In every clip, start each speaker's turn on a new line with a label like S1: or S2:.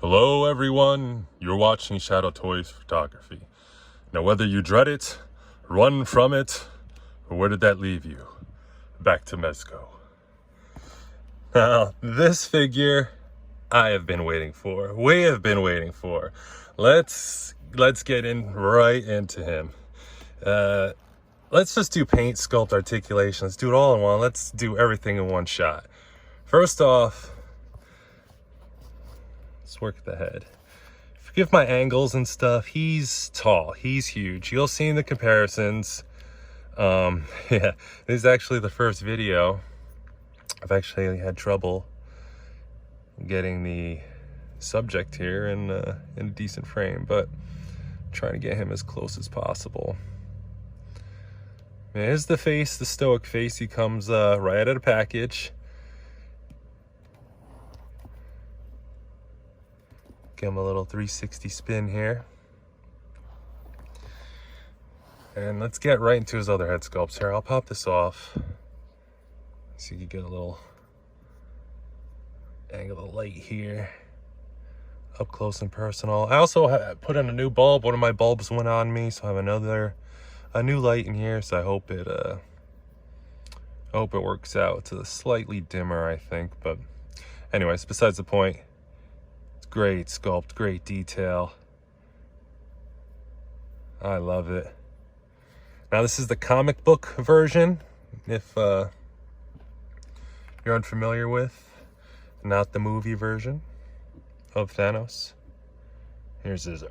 S1: Hello everyone, you're watching Mezcotoyz photography. Now whether you dread it, run from it, or where did that leave you? Back to Mezco. Now this figure I have been waiting for. We have been waiting for. Let's get right into him. Let's just do paint, sculpt, articulation. Let's do it all in one. Let's do everything in one shot. First off, let's work at the head. Forgive my angles and stuff. He's tall. He's huge. You'll see in the comparisons. Yeah, this is actually the first video. I've actually had trouble getting the subject here in a decent frame, but I'm trying to get him as close as possible. Here's the face, the stoic face. He comes right out of the package. Give him a little 360 spin here. And let's get right into his other head sculpts here. I'll pop this off so you can get a little angle of light here. Up close and personal. I also put in a new bulb. One of my bulbs went on me, so I have a new light in here, so I hope it works out. It's a slightly dimmer, I think, but anyways, besides the point. Great sculpt, great detail. I love it. Now this is the comic book version, if you're unfamiliar with, not the movie version of Thanos. Here's his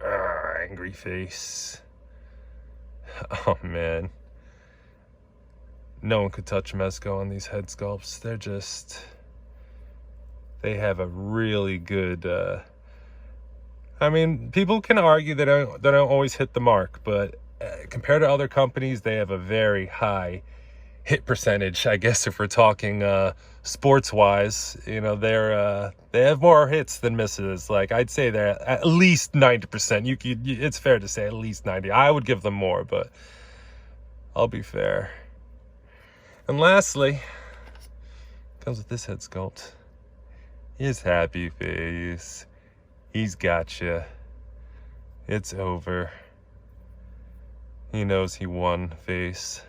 S1: angry face. Oh man. No one could touch Mezco on these head sculpts. They have a really good, I mean, people can argue they don't always hit the mark, but compared to other companies, they have a very high hit percentage. I guess if we're talking sports-wise, you know, they have more hits than misses. Like I'd say they're at least 90%. It's fair to say at least 90. I would give them more, but I'll be fair. And lastly, comes with this head sculpt. His happy face. He's gotcha. It's over. He knows he won face.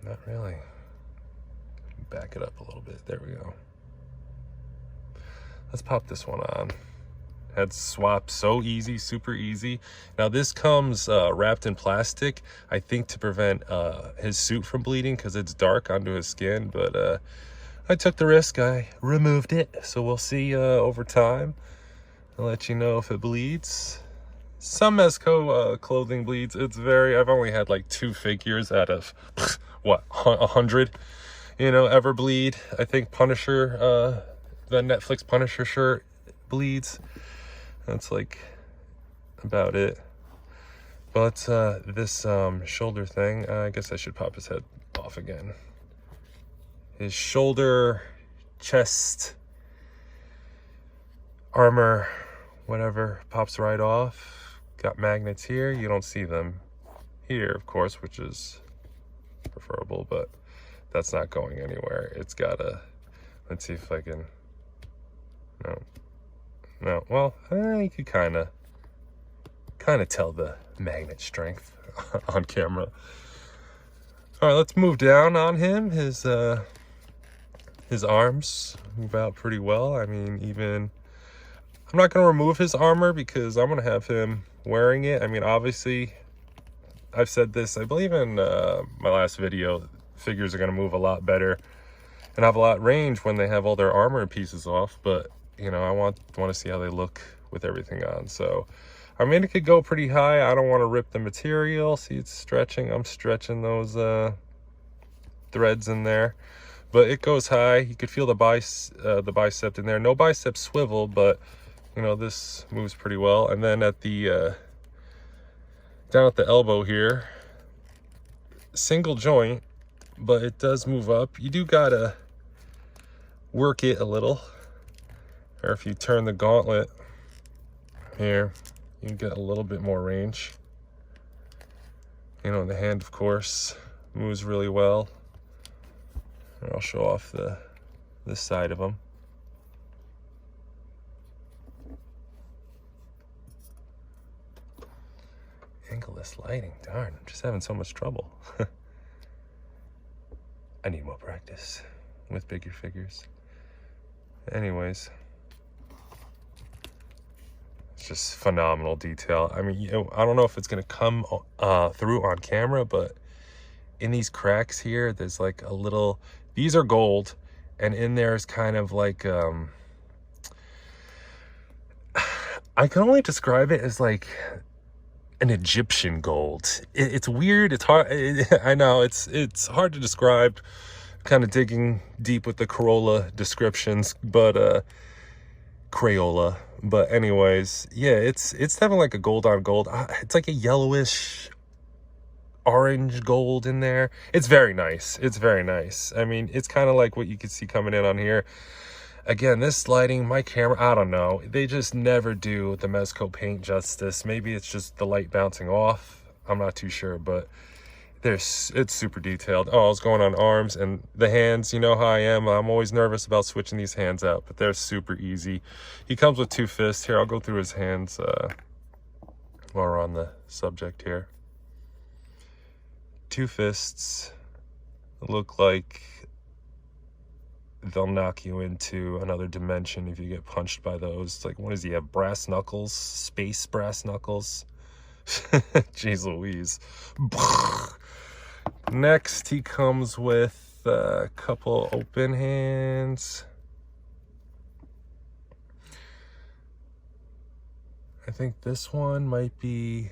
S1: Not really. Back it up a little bit. There we go. Let's pop this one on. Head swap, so easy, super easy. Now this comes wrapped in plastic, I think to prevent his suit from bleeding because it's dark onto his skin, but I took the risk. I removed it, so we'll see over time. I'll let you know if it bleeds. Some Mezco clothing bleeds. I've only had like 2 figures out of what, 100, you know, ever bleed. I think Punisher, the Netflix Punisher shirt bleeds. That's like about it. But this shoulder thing, I guess I should pop his head off again. His shoulder, chest, armor, whatever, pops right off. Got magnets here. You don't see them here, of course, which is preferable, but that's not going anywhere. It's got a, let's see if I can, no, well, you could kind of tell the magnet strength on camera. All right, let's move down on him. His arms move out pretty well. I mean, I'm not going to remove his armor because I'm going to have him wearing it. I mean, obviously, I've said this, I believe in my last video, figures are going to move a lot better and have a lot of range when they have all their armor pieces off. But, you know, I want to see how they look with everything on. So, I mean, it could go pretty high. I don't want to rip the material. See, it's stretching. I'm stretching those threads in there. But it goes high. You could feel the bicep in there. No bicep swivel, but you know, this moves pretty well. And then at the down at the elbow here, single joint, but it does move up. You do gotta work it a little. Or if you turn the gauntlet here, you can get a little bit more range. You know, the hand, of course, moves really well. I'll show off this side of them. this lighting. Darn, I'm just having so much trouble. I need more practice with bigger figures. Anyways, it's just phenomenal detail. I mean, you know, I don't know if it's gonna come through on camera, but in these cracks here, there's like a little, these are gold, and in there is kind of like, I can only describe it as like an Egyptian gold. It's weird, it's hard, I know, it's hard to describe, kind of digging deep with the Corolla descriptions, but, Crayola. But anyways, yeah, it's definitely like a gold on gold. It's like a yellowish orange gold in there. It's very nice. It's very nice. I mean, it's kind of like what you can see coming in on here. Again, this lighting, my camera, I don't know. They just never do the Mezco paint justice. Maybe it's just the light bouncing off. I'm not too sure, but it's super detailed. Oh, I was going on arms and the hands. You know how I am. I'm always nervous about switching these hands out, but they're super easy. He comes with 2 fists. Here, I'll go through his hands while we're on the subject here. 2 fists look like they'll knock you into another dimension if you get punched by those. Like, what does he have? Brass knuckles? Space brass knuckles? Jeez Louise. Next, he comes with a couple open hands. I think this one might be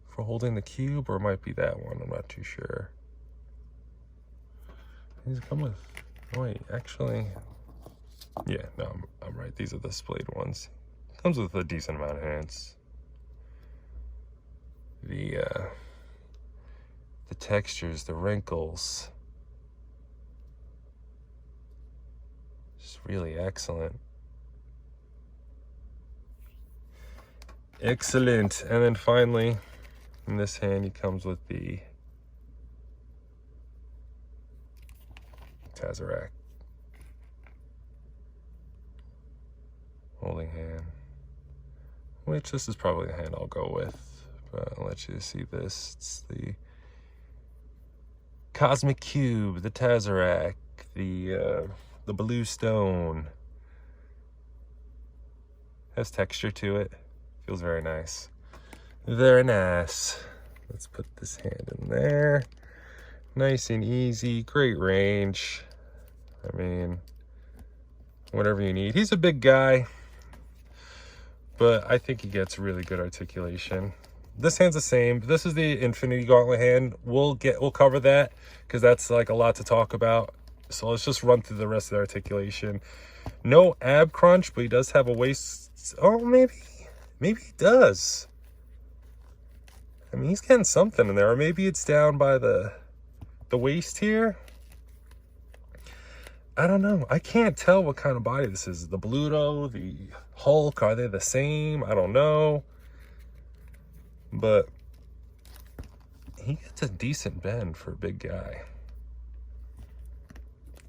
S1: for holding the cube, or it might be that one. I'm not too sure. These come with, oh wait, actually, yeah, no, I'm right. These are the splayed ones. Comes with a decent amount of hands. The textures, the wrinkles, just really excellent. Excellent. And then finally, in this hand, he comes with the Tesseract holding hand, which this is probably the hand I'll go with, but I'll let you see this. It's the Cosmic Cube, the Tesseract, the blue stone. Has texture to it. Feels very nice. Very nice. Let's put this hand in there. Nice and easy. Great range. I mean, whatever you need. He's a big guy, but I think he gets really good articulation. This hand's the same. This is the Infinity Gauntlet hand. We'll cover that because that's like a lot to talk about. So let's just run through the rest of the articulation. No ab crunch, but he does have a waist. Oh, maybe he does. I mean, he's getting something in there, or maybe it's down by the waist here. I don't know. I can't tell what kind of body this is. The Bluto, the Hulk, are they the same? I don't know. But he gets a decent bend for a big guy.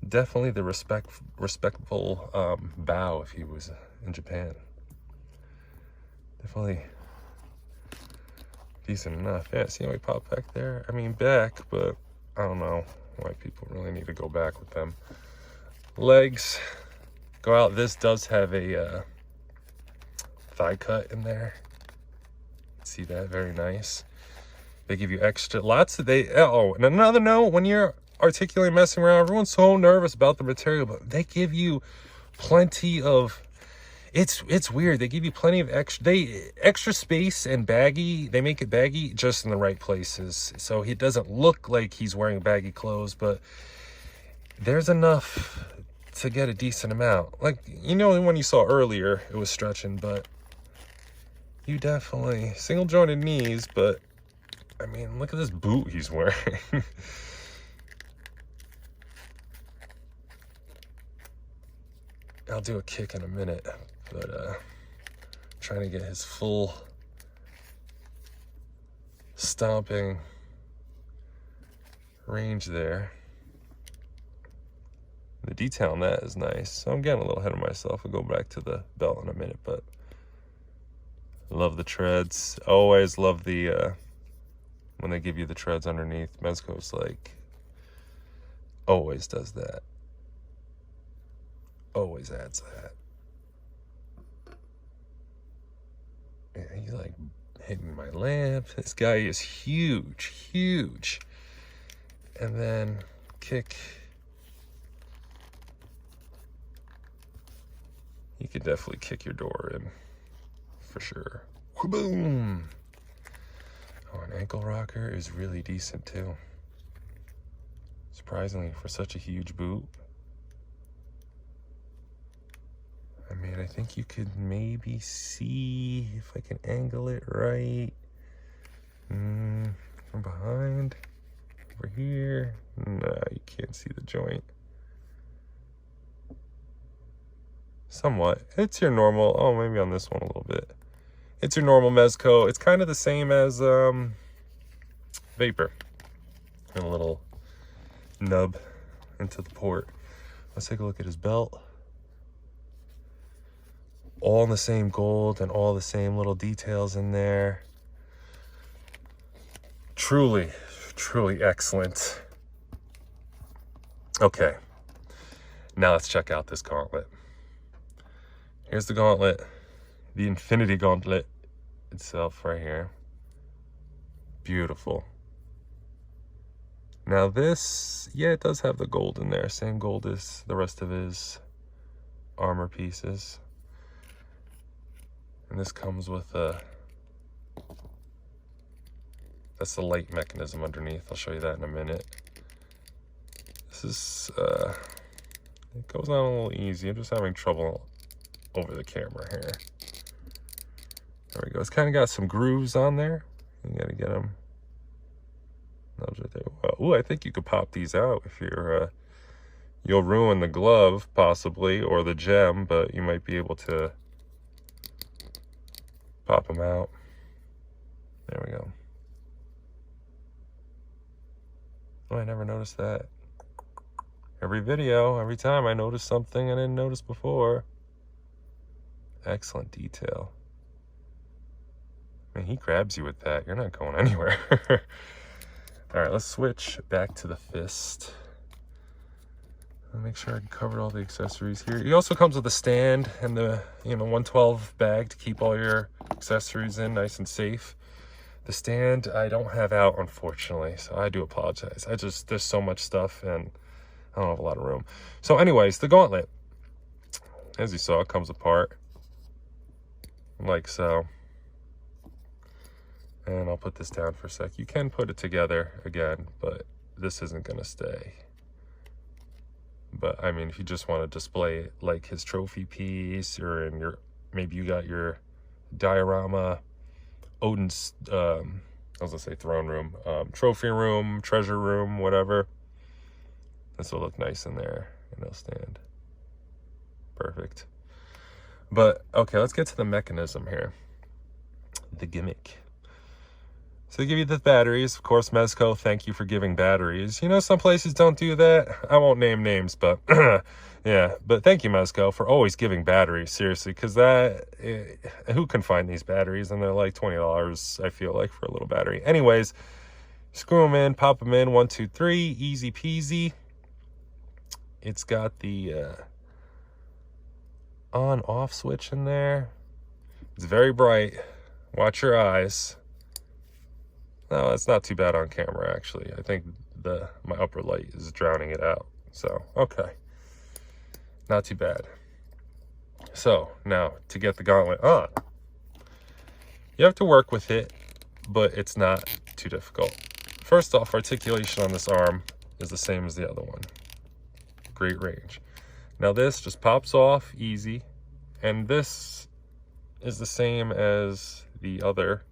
S1: Definitely the respectful bow if he was in Japan. Definitely decent enough. Yeah, see how he popped back there? I mean, back, but I don't know why people really need to go back with them. Legs go out. This does have a thigh cut in there. See that? Very nice. They give you extra, lots of, oh, and another note, when you're articulating, messing around, everyone's so nervous about the material, but they give you plenty of, it's weird. They give you plenty of extra space and baggy. They make it baggy just in the right places. So he doesn't look like he's wearing baggy clothes, but there's enough to get a decent amount. Like, you know, when you saw earlier, it was stretching, but you definitely, single jointed knees, but I mean, look at this boot he's wearing. I'll do a kick in a minute, but trying to get his full stomping range there. The detail on that is nice. So I'm getting a little ahead of myself. I'll go back to the belt in a minute, but I love the treads. Always love the when they give you the treads underneath. Mezco's like always does that. Always adds that. Yeah, he's like hitting my lamp. This guy is huge, huge. And then kick. You could definitely kick your door in, for sure. Boom! Oh, an ankle rocker is really decent too. Surprisingly, for such a huge boot. I mean, I think you could maybe see if I can angle it right. From behind, over here. Nah, you can't see the joint. Somewhat. It's your normal, oh, maybe on this one a little bit. It's your normal Mezco. It's kind of the same as Vapor. And a little nub into the port. Let's take a look at his belt. All in the same gold and all the same little details in there. Truly, truly excellent. Okay, now let's check out this gauntlet. Here's the gauntlet, the Infinity Gauntlet itself right here. Beautiful. Now this, yeah, it does have the gold in there. Same gold as the rest of his armor pieces. And this comes with a, that's the light mechanism underneath. I'll show you that in a minute. This is, it goes on a little easy. I'm just having trouble over the camera here. There we go. It's kind of got some grooves on there. You gotta get them. Ooh, I think you could pop these out if you're, you'll ruin the glove possibly, or the gem, but you might be able to pop them out. There we go. Oh, I never noticed that. Every video, every time I notice something I didn't notice before. Excellent detail. I mean, he grabs you with that. You're not going anywhere. All right, let's switch back to the fist. I'll make sure I covered all the accessories here. He also comes with a stand and the 112 bag to keep all your accessories in nice and safe. The stand I don't have out, unfortunately, so I do apologize. There's so much stuff and I don't have a lot of room. So anyways, the gauntlet, as you saw, it comes apart like so. And I'll put this down for a sec. You can put it together again, but this isn't gonna stay. But I mean, if you just want to display it like his trophy piece, or in your, maybe you got your diorama, Odin's, I was gonna say throne room, trophy room, treasure room, whatever. This will look nice in there, and it'll stand. Perfect. But okay, let's get to the mechanism here. The gimmick. So they give you the batteries. Of course, Mezco, thank you for giving batteries. You know, some places don't do that. I won't name names, but yeah. But thank you, Mezco, for always giving batteries, seriously, because who can find these batteries? And they're like $20, I feel like, for a little battery. Anyways, screw them in, pop them in, 1, 2, 3, easy peasy. It's got the on-off switch in there. It's very bright. Watch your eyes. No, it's not too bad on camera, actually. I think my upper light is drowning it out. So, okay. Not too bad. So, now, to get the gauntlet on. You have to work with it, but it's not too difficult. First off, articulation on this arm is the same as the other one. Great range. Now this just pops off easy, and this is the same as the other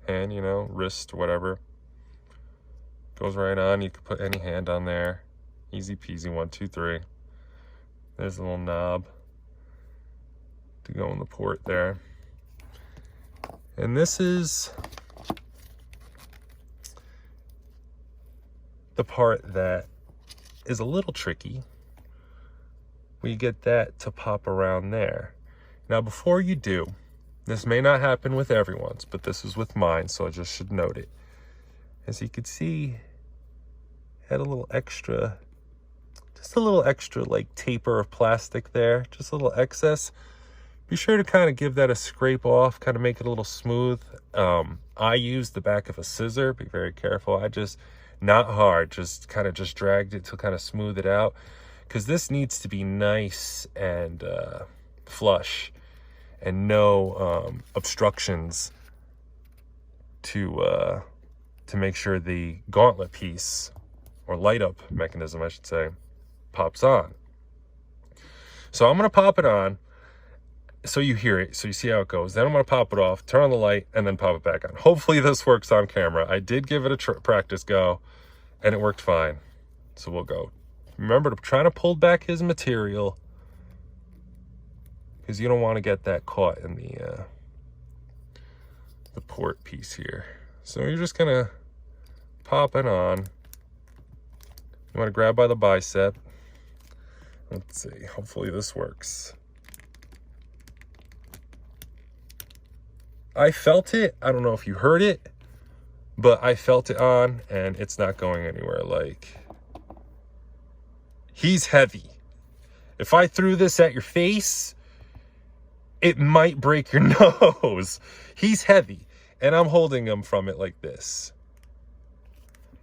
S1: hand, wrist, whatever. Goes right on. You can put any hand on there. Easy peasy, 1, 2, 3. There's a little knob to go in the port there. And this is the part that is a little tricky. We get that to pop around there. Now, before you do, this may not happen with everyone's, but this is with mine, so I just should note it. As you could see, had a little extra, just a little extra like taper of plastic there, just a little excess. Be sure to kind of give that a scrape off, kind of make it a little smooth. I used the back of a scissor, be very careful. I just, not hard, just kind of just dragged it to kind of smooth it out, because this needs to be nice and flush and no obstructions to make sure the gauntlet piece, or light up mechanism I should say, pops on. So I'm going to pop it on so you hear it, so you see how it goes. Then I'm going to pop it off, turn on the light, and then pop it back on. Hopefully this works on camera. I did give it a practice go, and it worked fine. So we'll go. Remember to try to pull back his material, because you don't want to get that caught in the port piece here. So you're just going to pop it on. You want to grab by the bicep. Let's see, hopefully this works. I felt it. I don't know if you heard it, but I felt it on, and it's not going anywhere. Like, he's heavy. If I threw this at your face, it might break your nose. He's heavy, and I'm holding him from it like this.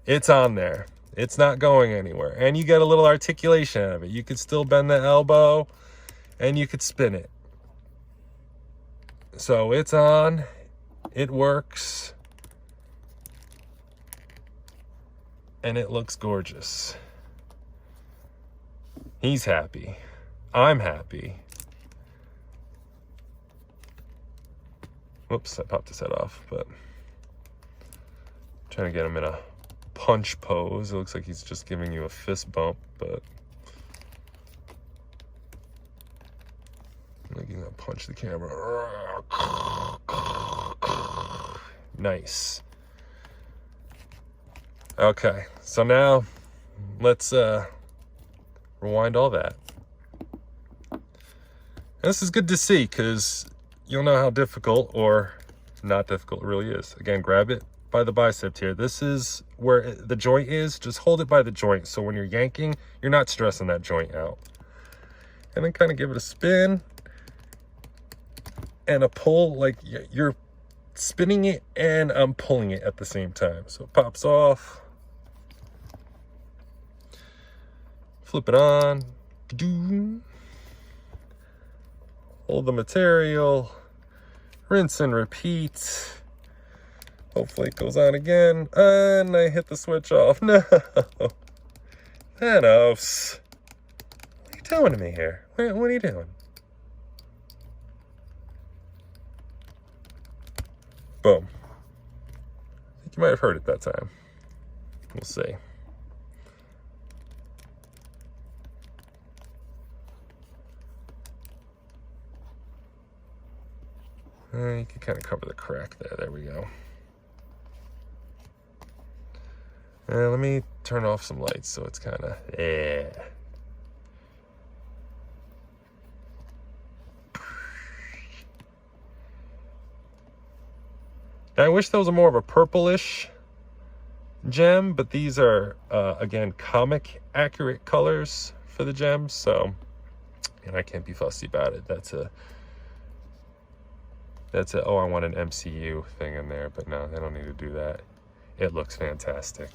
S1: It's on there. It's not going anywhere. And you get a little articulation out of it. You could still bend the elbow, and you could spin it. So it's on. It works. And it looks gorgeous. He's happy. I'm happy. Whoops, I popped his head off, but trying to get him in a punch pose. It looks like he's just giving you a fist bump, but like he's gonna punch the camera. Nice. Okay, so now let's rewind all that. And this is good to see, because you'll know how difficult or not difficult it really is. Again, grab it by the bicep here. This is where the joint is. Just hold it by the joint, so when you're yanking, you're not stressing that joint out. And then kind of give it a spin and a pull, like you're spinning it and I'm pulling it at the same time. So it pops off. Flip it on. Hold the material. Rinse and repeat. Hopefully it goes on again. And I hit the switch off. No. Thanos. What are you doing to me here? What are you doing? Boom. I think you might have heard it that time. We'll see. You can kind of cover the crack there. There we go. Let me turn off some lights so it's kind of, yeah. Now, I wish there was more of a purplish gem, but these are, again, comic accurate colors for the gems, so, and I can't be fussy about it. That's a, oh, I want an MCU thing in there, but no, I don't need to do that. It looks fantastic.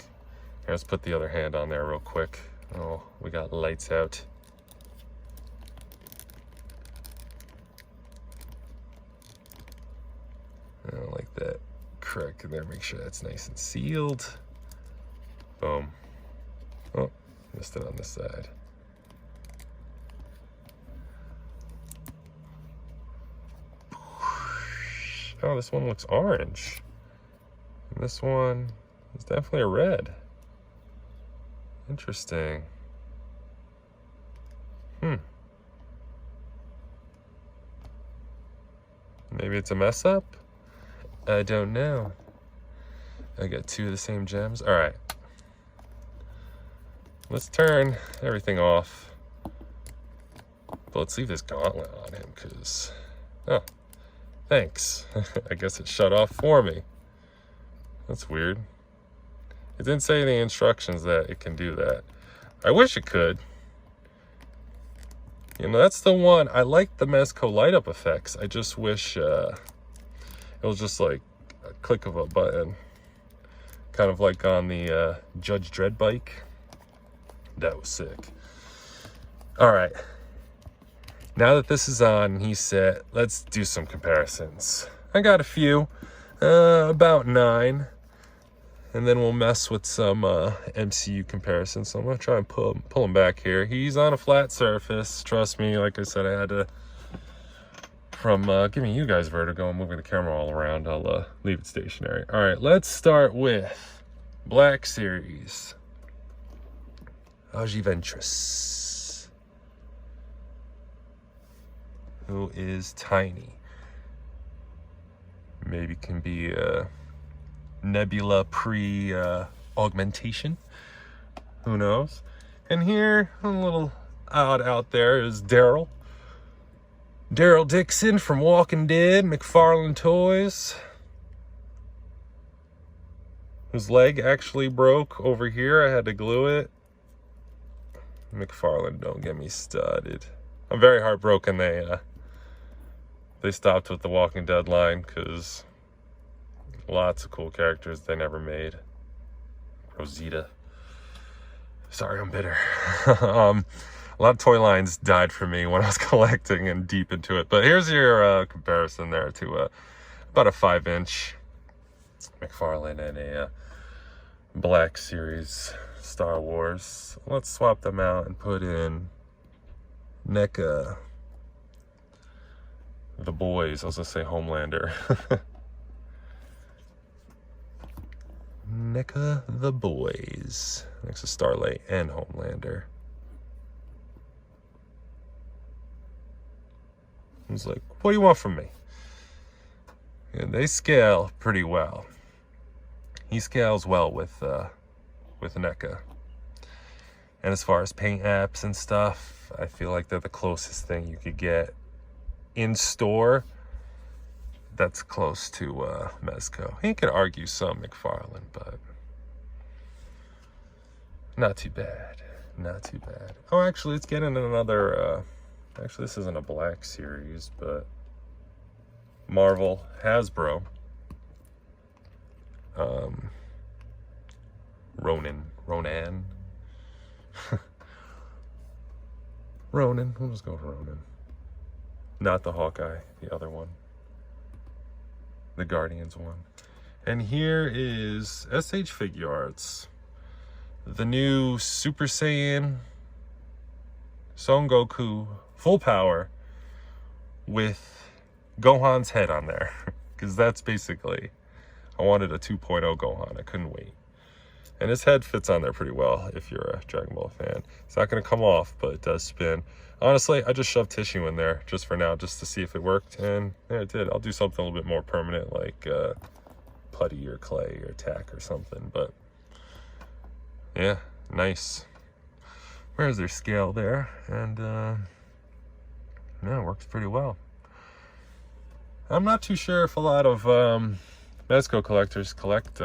S1: Here, let's put the other hand on there real quick. Oh, we got lights out. I don't like that crack in there. Make sure that's nice and sealed. Boom. Oh, missed it on this side. Oh, this one looks orange. And this one is definitely a red. Interesting. Maybe it's a mess up? I don't know. I got two of the same gems. All right. Let's turn everything off. But let's leave this gauntlet on him, because... Oh, thanks. I guess it shut off for me. That's weird. It didn't say in the instructions that it can do that. I wish it could. You know, that's the one. I like the Mezco light up effects. I just wish it was just like a click of a button. Kind of like on the Judge Dredd bike. That was sick. All right. Now that this is on and he's set, let's do some comparisons. I got a few, about 9. And then we'll mess with some MCU comparisons. So I'm going to try and pull him back here. He's on a flat surface. Trust me, like I said, I had to, from giving you guys vertigo and moving the camera all around, I'll leave it stationary. All right, let's start with Black Series. Ventress, who is tiny. Maybe can be Nebula pre-augmentation. Who knows? And here, a little odd out there, is Daryl Dixon from Walking Dead, McFarlane Toys. His leg actually broke over here. I had to glue it. McFarlane, don't get me started. I'm very heartbroken they stopped with the Walking Dead line, because lots of cool characters they never made. Rosita. Sorry, I'm bitter. A lot of toy lines died for me when I was collecting and deep into it. But here's your comparison there to about a 5-inch McFarlane and a Black Series Star Wars. Let's swap them out and put in NECA the Boys. I was gonna say Homelander. NECA the Boys next to Starlight and Homelander. He's like, what do you want from me? And they scale pretty well. He scales well with NECA. And as far as paint apps and stuff, I feel like they're the closest thing you could get in store that's close to Mezco. You could argue some McFarlane, but not too bad. Not too bad. Oh, actually, let's get into another... actually, this isn't a Black Series, but Marvel, Hasbro. Ronan. Ronan. We'll just go with Ronan. Not the Hawkeye, the other one. The Guardians one. And here is SH Figure Arts. The new Super Saiyan Son Goku full power with Gohan's head on there. Because that's basically, I wanted a 2.0 Gohan. I couldn't wait. And his head fits on there pretty well if you're a Dragon Ball fan. It's not going to come off, but it does spin. Honestly, I just shoved tissue in there just for now, just to see if it worked. And yeah, it did. I'll do something a little bit more permanent, like putty or clay or tack or something. But yeah, nice. Where's their scale there? And yeah, it works pretty well. I'm not too sure if a lot of Mezco collectors collect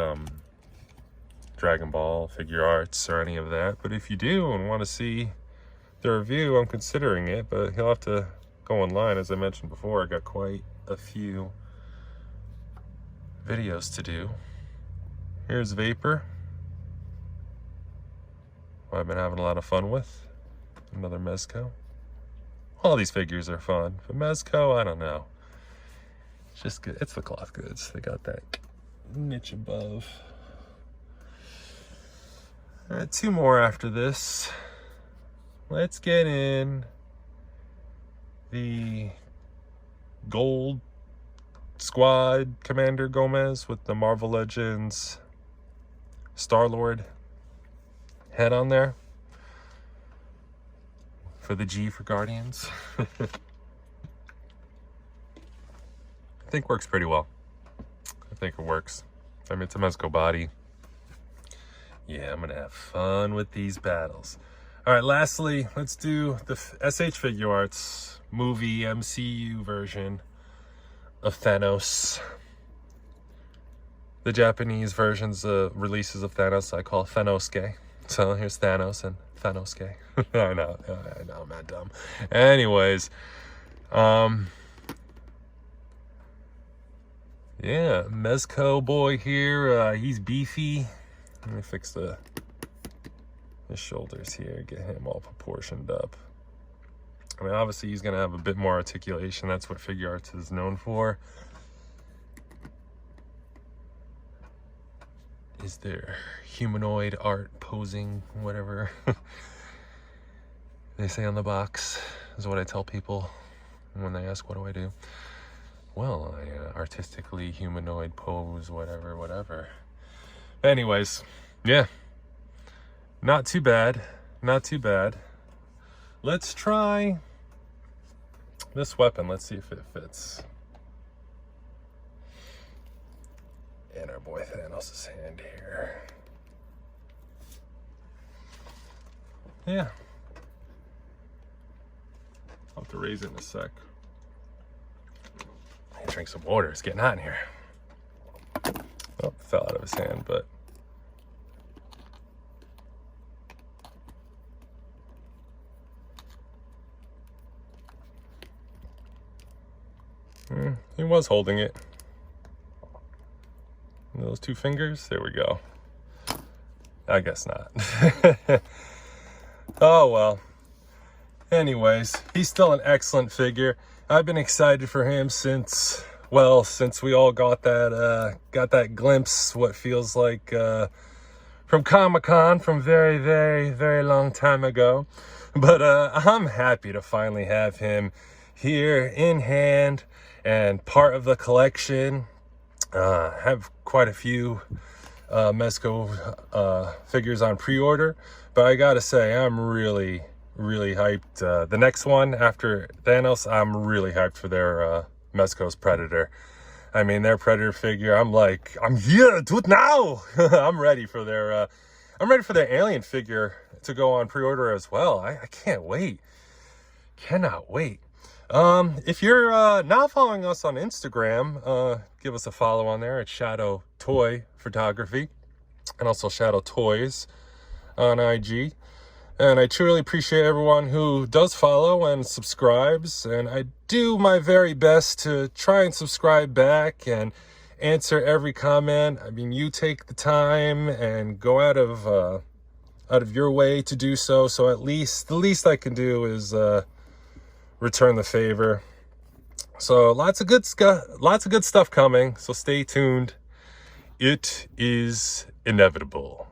S1: Dragon Ball figure arts or any of that, but if you do and want to see the review, I'm considering it, but you'll have to go online. As I mentioned before, I got quite a few videos to do. Here's Vapor, who I've been having a lot of fun with. Another Mezco. All these figures are fun, but Mezco, I don't know. It's just good. It's the cloth goods. They got that niche above. All right, 2 more after this. Let's get in the Gold Squad Commander Gomez with the Marvel Legends Star-Lord head on there for the G for Guardians. I think works pretty well. I think it works. I mean, it's a Mezco body. Yeah, I'm gonna have fun with these battles. All right, lastly, let's do the SH Figure Arts movie MCU version of Thanos. the Japanese versions, releases of Thanos, I call Thanosuke. So here's Thanos and Thanosuke. I know, I'm not dumb. Anyways, yeah, Mezco boy here. He's beefy. Let me fix his shoulders here, get him all proportioned up. I mean, obviously he's gonna have a bit more articulation. That's what figure arts is known for. Is there humanoid art posing, whatever they say on the box, is what I tell people when they ask, what do I do? Well, I artistically humanoid pose, whatever. Anyways, yeah, not too bad. Let's try this weapon. Let's see if it fits. And our boy Thanos' hand here. Yeah. I'll have to raise it in a sec. Drink some water. It's getting hot in here. Oh, it fell out of his hand, but he was holding it. Those two fingers. There we go. I guess not. Oh well. Anyways, he's still an excellent figure. I've been excited for him since we all got that glimpse, what feels like from Comic-Con from very long time ago. But I'm happy to finally have him here in hand and part of the collection. Have quite a few Mezco figures on pre-order, but I gotta say I'm really hyped. The next one after Thanos, I'm really hyped for their Mezco's Predator. I mean, their Predator figure, I'm here, do it now. I'm ready for their Alien figure to go on pre-order as well. I can't wait. Cannot wait. If you're not following us on Instagram, give us a follow on there at Shadow Toy Photography, and also Shadow Toys on IG. And I truly appreciate everyone who does follow and subscribes, and I do my very best to try and subscribe back and answer every comment. I mean, you take the time and go out of your way to do so, so at least the least I can do is return the favor. So lots of good stuff coming, so stay tuned. It is inevitable.